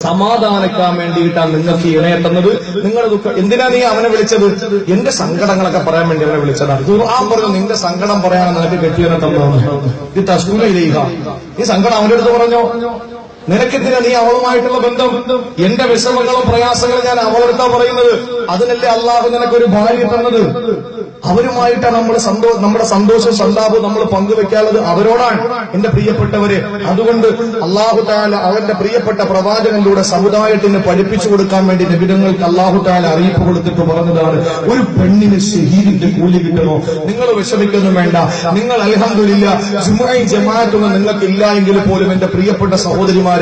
സമാധാനിക്കാൻ വേണ്ടിയിട്ടാണ് നിങ്ങൾക്ക് ഇണയെ തന്നത്. നിങ്ങൾ എന്തിനാ നീ അവനെ വിളിച്ചത്? എന്റെ സങ്കടങ്ങളൊക്കെ പറയാൻ വേണ്ടി അവനെ വിളിച്ചതാണ്. ഖുർആൻ പറഞ്ഞു നിന്റെ സങ്കടം പറയാൻ നിനക്ക് കെട്ടിയവനെ തന്നു. ഇത് തസ്കൂലയിലേക്ക ഈ സങ്കടം അവന്റെ അടുത്ത് പറഞ്ഞോ. നിനക്കെന്തിനാ നീ അവളുമായിട്ടുള്ള ബന്ധം? എന്റെ വിഷമങ്ങളും പ്രയാസങ്ങളും ഞാൻ അവളെടുത്താ പറയുന്നത്. അതിനല്ലേ അള്ളാഹു നിനക്കൊരു ഭാര്യ തന്നത്. അവരുമായിട്ടാണ് നമ്മുടെ സന്തോഷം സന്താപം നമ്മൾ പങ്കുവെക്കാനുള്ളത് അവരോടാണ് എന്റെ പ്രിയപ്പെട്ടവര്. അതുകൊണ്ട് അള്ളാഹു തആല അവന്റെ പ്രിയപ്പെട്ട പ്രവാചകനിലൂടെ സമുദായത്തിന് പഠിപ്പിച്ചു കൊടുക്കാൻ വേണ്ടി നബിതങ്ങൾക്ക് അള്ളാഹു തആല അറിയിപ്പ് കൊടുത്തിട്ട് പറഞ്ഞതാണ്, ഒരു പെണ്ണിന് ഷഹീദിന്റെ കൂലി കിട്ടണോ? നിങ്ങൾ വിഷമിക്കൊന്നും വേണ്ട. നിങ്ങൾ അൽഹംദുലില്ലാ ജുമുഅയും ജമാഅത്തൊന്നും നിങ്ങൾക്ക് ഇല്ല എങ്കിൽ പോലും എന്റെ പ്രിയപ്പെട്ട സഹോദരിമാര്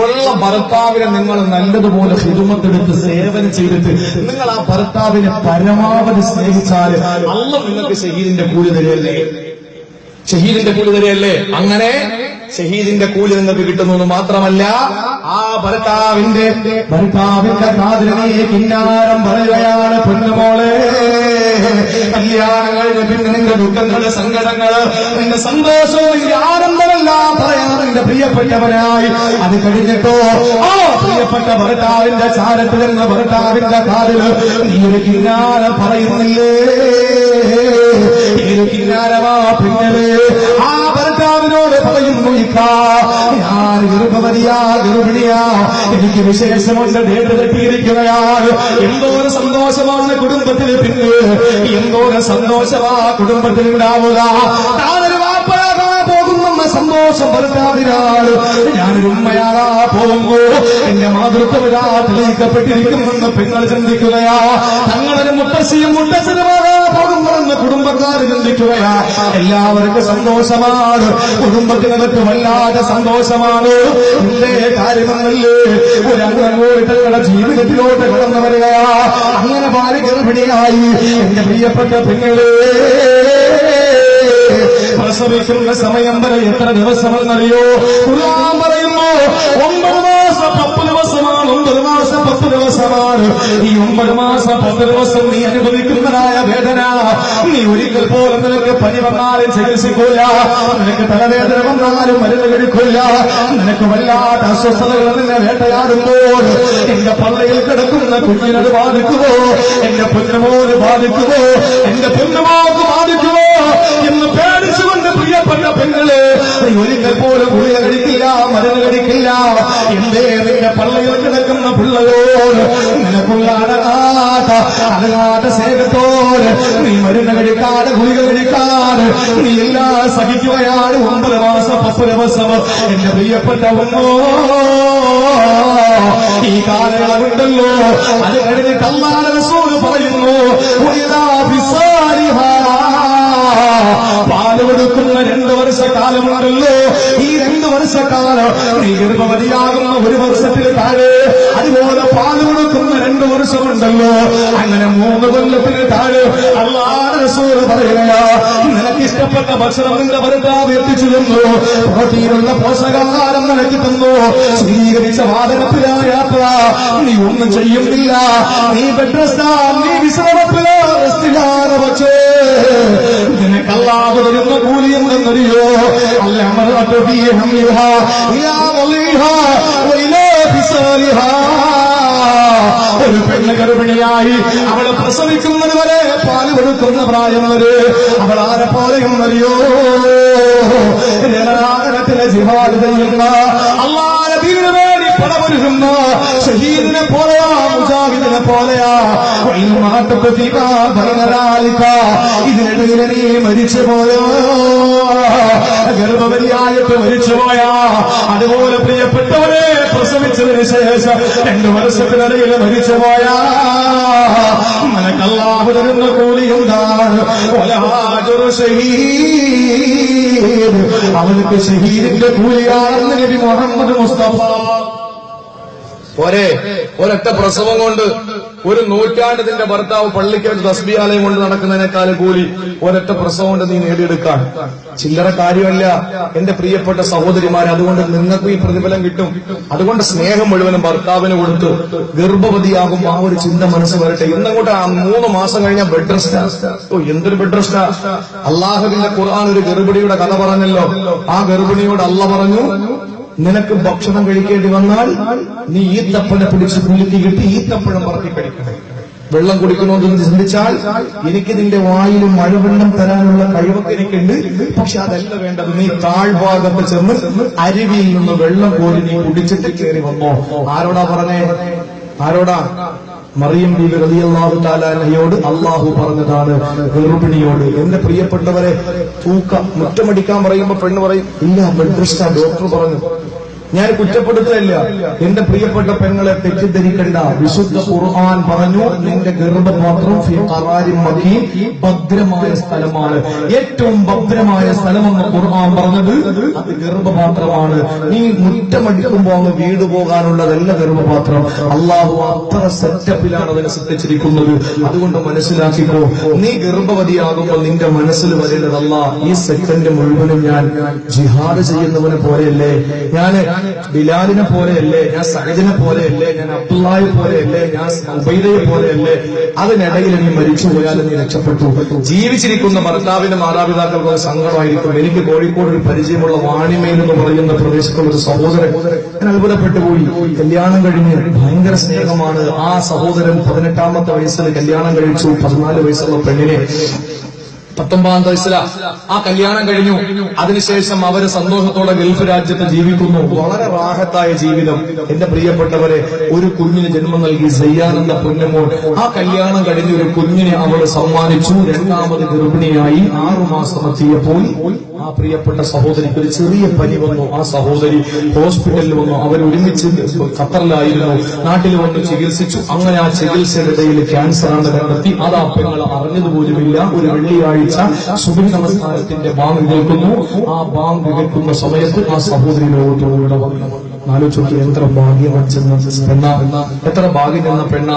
ഉള്ള ഭർത്താവിനെ നിങ്ങൾ നല്ലതുപോലെ ഖിദ്മത്തെടുത്ത് സേവനം ചെയ്തിട്ട് നിങ്ങൾ ആ ഭർത്താവിനെ പരമാവധി സ്നേഹിച്ചാൽ അല്ലാഹു നിങ്ങൾക്ക് ഷഹീദിന്റെ കൂലി തരുമല്ലേ? ഷഹീദിന്റെ കൂലി തരുമല്ലേ? അങ്ങനെ ഷഹീദിന്റെ കൂലി നിങ്ങൾക്ക് കിട്ടുന്നു മാത്രമല്ല, ആ ഭർത്താവിന്റെ കാതിലെ കിന്നാരം പറയുകയാണ്, പൊന്നുമോളെ കല്യാണം കഴിഞ്ഞ പിന്നെ നിന്റെ ദുഃഖങ്ങള് സങ്കടങ്ങള് നിന്റെ സന്തോഷവും നിന്റെ ആനന്ദമെല്ലാം പറയാൻ നിന്റെ പ്രിയപ്പെട്ടവനായി. അത് കഴിഞ്ഞിട്ടോ ആ പ്രിയപ്പെട്ട ഭർത്താവിന്റെ ചാരത്തിൽ നിന്ന് ഭർത്താവിന്റെ കാതില് നീ ഒരു കിന്നാരം പറയുന്നില്ലേ? ഒരു കിന്നാരമാ പിന്നലെ ആ ഭർത്താവിനോട് പറയുന്നു, ഞാൻ ഗർഭിണിയാ, എനിക്ക് വിശേഷമുണ്ട്, ഡേറ്റ് കെട്ടിയിരിക്കുകയാണ്. എന്തോ ഒരു സന്തോഷമാണ് കുടുംബത്തിന്. പിന്നെ എന്തോ ഒരു സന്തോഷമാ കുടുംബത്തിൽ ഉണ്ടാവുക. താനൊരു വാപ്പയാകാൻ പോകുന്ന സന്തോഷം ഭർത്താവിനാണ്. ഞാനൊരു ഉമ്മയാകാ പോകുമ്പോ എന്റെ മാതൃത്വം തെളിയിക്കപ്പെട്ടിരിക്കുമെന്ന് പെങ്ങൾ ചിന്തിക്കുകയാ. തങ്ങളൊരു മുത്തശ്ശിയും മുത്തച്ഛനുമാകാ പോകുമ്പോഴെന്ന് കുടുംബക്കാർ ചിന്തിക്കുകയാ. എല്ലാവർക്കും സന്തോഷമാണ്, കുടുംബത്തിനകത്ത് വല്ലാതെ സന്തോഷമാണ്. ഇല്ലേ കാര്യമെന്നല്ലേ ഒരു അങ്ങോട്ട് തങ്ങളുടെ ജീവിതത്തിലോട്ട് കടന്നു വരികയാ. അങ്ങനെ ഭാര്യ ഗർഭിണിയായി. എന്റെ പ്രിയപ്പെട്ട പെങ്ങളെ, പ്രസവിക്കുന്ന സമയം വരെ എത്ര ദിവസമെന്നറിയോ? ഖുർആൻ പറയുന്നു 9 മാസം 10 ദിവസമാണ്. 9 മാസം 10 ദിവസമാണ്. ഈ 9 മാസം 10 ദിവസം നീ അനുഭവിക്കുന്നതായ വേദന നീ ഒരിക്കൽ പോലും നിനക്ക് പനി വന്നാലും ചികിത്സിക്കൂല, നിനക്ക് തലവേദന വന്നാലും മരുന്ന് കഴിക്കില്ല, നിനക്ക് വല്ലാത്ത അസ്വസ്ഥതകൾ നിന്നെ വേട്ടയാടുമ്പോൾ എന്റെ പള്ളയിൽ കിടക്കുന്ന കുഞ്ഞിനത് ബാധിക്കുമോ? എന്റെ പൊന്നുമോന് ബാധിക്കുമോ? എന്റെ പൊന്നുമോക്ക് ബാധിക്കുമോ എന്ന് പേടിച്ചുകൊണ്ട് പ്രിയപ്പെട്ട പെങ്ങളെ നീ ഒരിക്കൽ പോലും ഗുളിക കഴിക്കില്ല, മരുന്ന് കഴിക്കില്ല. എന്തേ നിന്റെ പള്ളയിൽ കിടക്കുന്ന പിള്ളയോട് നിനക്കുള്ള അടങ്ങാത്ത സ്നേഹത്തോട് നീ മരുന്ന് കഴിക്കാതെ ഗുളിക കഴിക്കാതെ നീ എല്ലാം സഹിക്കുകയാണ് 9 മാസം 10 ദിവസം. എന്റെ പ്രിയപ്പെട്ട ഉമ്മോ, ഈ കാലയളവുണ്ടല്ലോ, അത് കഴിഞ്ഞിട്ട് അല്ലാഹുവിന്റെ റസൂൽ പറയുന്നു, പാല് കൊടുക്കുന്ന 2 വർഷക്കാലമുണ്ടല്ലോ, ഈ 2 വർഷക്കാലം നീ ഗർഭവതിയാകുന്ന 1 വർഷത്തിൽ താഴെ, അതുപോലെ പാല് കൊടുക്കുന്ന 2 വർഷമുണ്ടല്ലോ, അങ്ങനെ 3 കൊല്ലത്തിന് താഴെ അല്ലാഹുവിന്റെ റസൂൽ പറയുക, നിനക്ക് ഇഷ്ടപ്പെട്ട ഭക്ഷണം നിന്റെ ഭർത്താവ് എത്തിച്ചു തന്നു, പ്രോട്ടീനുള്ള പോഷകാഹാരം നിനക്ക് തന്നു, സ്വീകരിച്ച വാഹനത്തിലായ യാത്ര നീ ഒന്നും ചെയ്യുന്നില്ല, നീ ബെഡ്രസ്റ്റാ, നീ വിശ്രമത്തിലോ റെസ്റ്റിലാണ്. പക്ഷേ നിനക്ക് അല്ലാഹു തരുന്ന കൂലി എന്തെന്നറിയോ? ഒരു പെണ്ണ് ഗർഭിണിയായി അവള് പ്രസവിക്കുന്നത് വരെ പാല് കൊടുക്കുന്ന പ്രായം വരെ അവൾ ആരെ പോലെയും അറിയോ? രണാകരത്തിലെ ജിഹാദ് ചെയ്യുന്ന അല്ലാഹുവിന്റെ ദീനിനു വേണ്ടി പടവരുന്ന ഷഹീദിനെ പോലെയാ, മുജാഹിദിനെ പോലെയാ. ഇതിനിടയിൽ നീ മരിച്ചുപോയോ? ഗർഭവതിയായിട്ട് മരിച്ചുപോയാ? അതുപോലെ പ്രിയപ്പെട്ടവരെ പ്രസവിച്ചതിന് ശേഷം 2 വർഷത്തിനിടയിൽ മരിച്ചുപോയാ നിനക്ക് അല്ലാഹു തരുന്ന കൂലി എന്താണ്? അവർക്ക് ഷഹീദിന്റെ കൂലിയാണെന്ന് നബി മുഹമ്മദ് മുസ്തഫ. ഒരൊറ്റ പ്രസവം കൊണ്ട് 1 നൂറ്റാണ്ട് നിന്റെ ഭർത്താവ് പള്ളിക്കകത്ത് തസ്ബീഹാലയം കൊണ്ട് നടക്കുന്നതിനേക്കാളും കൂലി ഒരൊറ്റ പ്രസവം കൊണ്ട് നീ നേടിയെടുക്കാൻ ചില്ലറ കാര്യമല്ല എന്റെ പ്രിയപ്പെട്ട സഹോദരിമാരെ. അതുകൊണ്ട് നിങ്ങൾക്ക് ഈ പ്രതിഫലം കിട്ടും. അതുകൊണ്ട് സ്നേഹം മുഴുവനും ഭർത്താവിന് കൊടുത്ത് ഗർഭവതിയാകുമ്പോ ആ ഒരു ചിന്ത മനസ്സ് വരട്ടെ. ഇന്നങ്ങോട്ട് 3 മാസം കഴിഞ്ഞാൽ ബെഡ് റെസ്റ്റാ. എന്തൊരു ബെഡ് റെസ്റ്റാ! അള്ളാഹുവിന്റെ ഖുർആൻ ഒരു ഗർഭിണിയുടെ കഥ പറഞ്ഞല്ലോ. ആ ഗർഭിണിയോട് അള്ളാഹ് പറഞ്ഞു, നിനക്ക് ഭക്ഷണം കഴിക്കേണ്ടി വന്നാൽ നീ ഈത്തപ്പഴം പിടിച്ച് കുലുക്കിയിട്ട് ഈത്തപ്പഴം പറത്തി കഴിക്കണം. വെള്ളം കുടിക്കണമെന്ന് ചിന്തിച്ചാൽ എനിക്ക് നിന്റെ വായിലും മഴവെള്ളം തരാനുള്ള കഴിവൊക്കെ എനിക്കുണ്ട്. പക്ഷെ അതല്ല വേണ്ടത്. നീ താഴ്ഭാഗത്ത് ചെന്ന് അരുവിയിൽ നിന്ന് വെള്ളം കോരി നീ കുടിച്ചിട്ട് കയറി വന്നോ. ആരോടാ പറഞ്ഞേ? ആരോടാ? മറിയം ബീബി റളിയല്ലാഹു തആല അൻഹയോട് അള്ളാഹു പറഞ്ഞതാണ്, ഗർഭിണിയോട്. എന്റെ പ്രിയപ്പെട്ടവരെ, മുറ്റമടിക്കാൻ പറയുമ്പോ പെണ്ണ് പറയും, ഇല്ല ബെഡ് റെസ്റ്റാ, ഡോക്ടർ പറഞ്ഞു. ഞാൻ കുറ്റപ്പെടുത്തുകയല്ല. എന്റെ പ്രിയപ്പെട്ട പെങ്ങളെ തെറ്റിദ്ധരിക്കണ്ട. വിശുദ്ധ ഖുർആൻ പറഞ്ഞു, നിന്റെ ഗർഭപാത്രം ഫീ ഖറാരിൻ മകീൻ, ഭദ്രമായ സ്ഥലമാണ്. ഏറ്റവും ഭദ്രമായ സ്ഥലമെന്ന് ഖുർആൻ പറഞ്ഞത് അത് ഗർഭപാത്രമാണ്. നീ മുറ്റമടിക്കുമ്പോ അങ്ങ് വീട് പോകാനുള്ളതല്ല ഗർഭപാത്രം. അള്ളാഹു അത്ര സെറ്റപ്പിലാണ് അതിനെ ശ്രദ്ധിച്ചിരിക്കുന്നത്. അതുകൊണ്ട് മനസ്സിലാക്കിക്കോ, നീ ഗർഭവതിയാകുമ്പോൾ നിന്റെ മനസ്സിൽ വരേണ്ടതല്ല, ഈ സെക്കൻഡ് മുഴുവനും ഞാൻ ജിഹാദ് ചെയ്യുന്നവനെ പോലെയല്ലേ, ഞാൻ ബിലാലിനെ പോലെയല്ലേ, ഞാൻ സഅദിനെ പോലെയല്ലേ, ഞാൻ അബ്ദുല്ലായെ പോലെയല്ലേ, ഞാൻ ഉബൈദയെ പോലെയല്ലേ. അതിനിടയിൽ നീ മരിച്ചുപോയാലും നീ രക്ഷപ്പെട്ടു. ജീവിച്ചിരിക്കുന്ന ഭർത്താവിന്റെ മാതാപിതാക്കൾക്ക് സങ്കടമായിരിക്കും. എനിക്ക് കോഴിക്കോട് ഒരു പരിചയമുള്ള വാണിമേൽ എന്ന് പറയുന്ന പ്രദേശത്തുള്ള ഒരു സഹോദരൻ, ഞാൻ അത്ഭുതപ്പെട്ടു പോയി. കല്യാണം കഴിഞ്ഞ് ഭയങ്കര സ്നേഹമാണ്. ആ സഹോദരൻ 18ാമത്തെ വയസ്സിൽ കല്യാണം കഴിച്ചു. 14 വയസ്സുള്ള പെണ്ണിനെ 19 വയസ്സില ആ കല്യാണം കഴിഞ്ഞു. അതിനുശേഷം അവര് സന്തോഷത്തോടെ ഗൾഫ് രാജ്യത്ത് ജീവിക്കുന്നു. വളരെ റാഹത്തായ ജീവിതം. എന്റെ പ്രിയപ്പെട്ടവരെ, ഒരു കുഞ്ഞിന് ജന്മം നൽകി സയ്യാൻ എന്ന പൊന്നുമോൻ. ആ കല്യാണം കഴിഞ്ഞ് ഒരു കുഞ്ഞിനെ അവൾ സമ്മാനിച്ചു. 2ാമത് ഗർഭിണിയായി 6 മാസം എത്തിയപ്പോൾ ആ പ്രിയപ്പെട്ട സഹോദരിക്ക് ഒരു ചെറിയ പനി വന്നു. ആ സഹോദരി ഹോസ്പിറ്റലിൽ വന്നു. അവർ ഒരുമിച്ച് ഖത്തറിലായിരുന്നു. നാട്ടിൽ വന്ന് ചികിത്സിച്ചു. അങ്ങനെ ആ ചികിത്സയുടെ ഇടയിൽ ക്യാൻസറാണ് കണ്ടെത്തി. അത് ആ പെങ്ങൾ അറിഞ്ഞതുപോലുമില്ല. ഒരു വെള്ളിയാഴ്ച സുബഹി നമസ്കാരത്തിന്റെ ബാങ്ക് കേൾക്കുന്നു. ആ ബാങ്ക് കേൾക്കുന്ന സമയത്ത് ആ സഹോദരി ലോകത്തോടെ വന്നു. ആലോചിച്ചു, എത്ര ഭാഗ്യം പെണ്ണ, എത്ര ഭാഗ്യം എന്ന പെണ്ണ.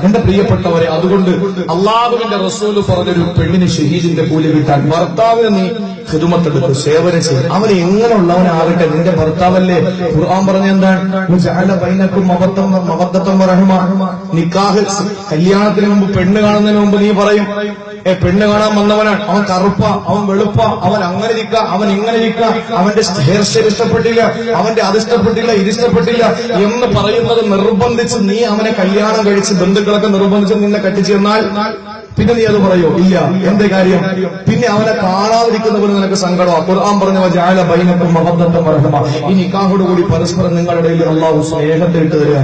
എന്റെ പ്രിയപ്പെട്ടവരെ, അതുകൊണ്ട് അള്ളാഹുവിന്റെ റസൂല് പറഞ്ഞൊരു പെണ്ണിന് ഷഹീദിന്റെ കൂലി കിട്ടാൻ ഭർത്താവിന് നീ ഖിദ്മത്തെടുത്ത് സേവന ചെയ്യും. അവൻ എങ്ങനെയുള്ളവനാകട്ടെ, നിന്റെ ഭർത്താവല്ലേ. ഖുർആൻ പറഞ്ഞ എന്താണ്? നിക്കാഹ്, കല്യാണത്തിന് മുമ്പ് പെണ്ണ് കാണുന്നതിന് മുമ്പ് നീ പറയും, പെണ്ണ് കാണാൻ വന്നവനാണ്, അവൻ കറുപ്പ, അവൻ വെളുപ്പ, അവൻ അങ്ങനെ ഇരിക്ക, അവൻ ഇങ്ങനെ ഇരിക്ക, അവന്റെ ഹെയർ സ്റ്റൈൽ ഇഷ്ടപ്പെട്ടില്ല, അവന്റെ അത് ഇഷ്ടപ്പെട്ടില്ല, ഇത് ഇഷ്ടപ്പെട്ടില്ല എന്ന് പറയുന്നത് നിർബന്ധിച്ച് നീ അവനെ കല്യാണം കഴിച്ച് ബന്ധുക്കളൊക്കെ നിർബന്ധിച്ച് നിന്നെ കെട്ടിച്ചെന്നാൽ പിന്നെ നീ അത് പറയോ? ഇല്ല. എന്റെ കാര്യം? പിന്നെ അവനെ കാണാതിരിക്കുന്നവന് നിനക്ക് സങ്കടമാണ്. ഖുർആൻ പറഞ്ഞു, വജഅല ബൈനക്കും മവദ്ദത്തൻ വറഹ്മ. ഈ നിക്കാഹോടുകൂടി പരസ്പരം നിങ്ങളുടെ ഇടയിൽ അള്ളാഹു സ്നേഹത്തെ ഇട്ട് തരിക.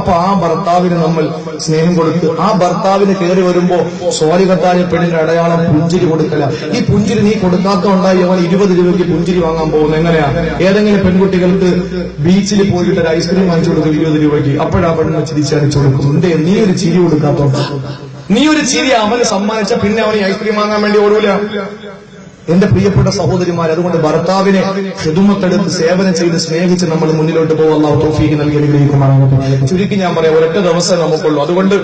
അപ്പൊ ആ ഭർത്താവിന് നമ്മൾ സ്നേഹം കൊടുത്ത്, ആ ഭർത്താവിന് കയറി വരുമ്പോ സ്വാലിഹത്തായ പെണ്ണിന്റെ അടയാളം പുഞ്ചിരി കൊടുക്കല. ഈ പുഞ്ചിരി നീ കൊടുക്കാത്തതുകൊണ്ടായി അവൻ 20 രൂപയ്ക്ക് പുഞ്ചിരി വാങ്ങാൻ പോകുന്നത്. എങ്ങനെയാ? ഏതെങ്കിലും പെൺകുട്ടികൾക്ക് ബീച്ചിൽ പോയിട്ട് ഒരു ഐസ്ക്രീം വാങ്ങിച്ചു കൊടുക്കും 20 രൂപയ്ക്ക്. അപ്പോഴാ പെണ്ണിനെ ചിരിച്ചടിച്ചു കൊടുക്കും. നീ ഒരു ചിരി കൊടുക്കാത്തോണ്ടാ. നീ ഒരു ചിരി അവന് സമ്മാനിച്ച പിന്നെ അവന് ഐസ്ക്രീം വാങ്ങാൻ വേണ്ടി ഓടൂല. എന്റെ പ്രിയപ്പെട്ട സഹോദരിമാർ, അതുകൊണ്ട് ഭർത്താവിനെ ഖിദ്മത്തെടുത്ത് സേവനം ചെയ്ത് സ്നേഹിച്ച് നമ്മൾ മുന്നിലോട്ട് പോകും. അല്ലാഹു തൗഫീഖ് നൽകി അനുഗ്രഹിക്കുമാറാകട്ടെ. ചുരുക്കി ഞാൻ പറയാം, ഒരൊറ്റ ദിവസം നമുക്കുള്ളൂ. അതുകൊണ്ട്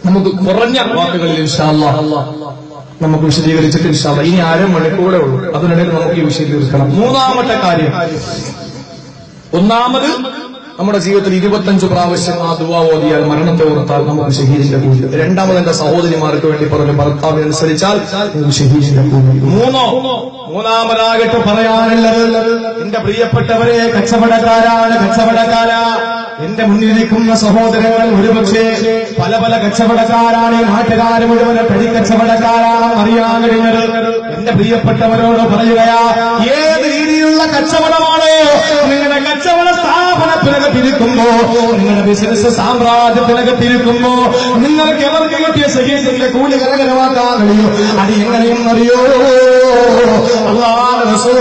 നമുക്ക് കുറഞ്ഞ വാക്കുകളിൽ ഇൻഷാ അല്ലാഹ് നമുക്ക് വിശദീകരിച്ചിട്ട് ഇൻഷാ അല്ലാഹ് ഇനി 1/2 മണിക്കൂറേ ഉള്ളൂ. അതിനിടയിൽ നമുക്ക് ഈ വിഷയം തീർക്കണം. 3ാമത്തെ കാര്യം, ഒന്നാമത് നമ്മുടെ ജീവിതത്തിൽ 25 പ്രാവശ്യം ആ ദുആ ഓതിയാൽ മരണത്തെ ഓർത്താൽ നമുക്ക് ഷഹീദിന്റെ കൂലി. 2ാമത് എന്റെ സഹോദരിമാർക്ക് വേണ്ടി പറഞ്ഞു, ഭർത്താവിനനുസരിച്ചാൽ ഷഹീദിന്റെ കൂലി. 3ാമതായിട്ട് പറയാനുള്ളത്, എന്റെ പ്രിയപ്പെട്ടവരെ, കച്ചവടക്കാരാണ്, കച്ചവടക്കാരാ. എന്റെ മുന്നിലിരിക്കുന്ന സഹോദരങ്ങൾ ഒരുപക്ഷെ പല പല കച്ചവടക്കാരാണ്. നാട്ടുകാര് മുഴുവൻ പെടിക്കച്ചവടക്കാരാണെന്ന് അറിയാൻ കഴിഞ്ഞത്. എന്റെ പ്രിയപ്പെട്ടവരോട് പറയുകയാ, ഏത് രീതിയിലുള്ള കച്ചവടമാണോ നിങ്ങളുടെ കച്ചവട സ്ഥാപനത്തിനകത്തിരിക്കുമ്പോ, നിങ്ങളുടെ ബിസിനസ് സാമ്രാജ്യത്തിനകത്തിരിക്കുമ്പോ നിങ്ങൾക്ക് എവർക്ക് കിട്ടിയ ഷഹീദിന്റെ കൂലി കരകരമാക്കാൻ കഴിയും. അത് എങ്ങനെയെന്നറിയോ? അല്ലാഹുവിന്റെ റസൂൽ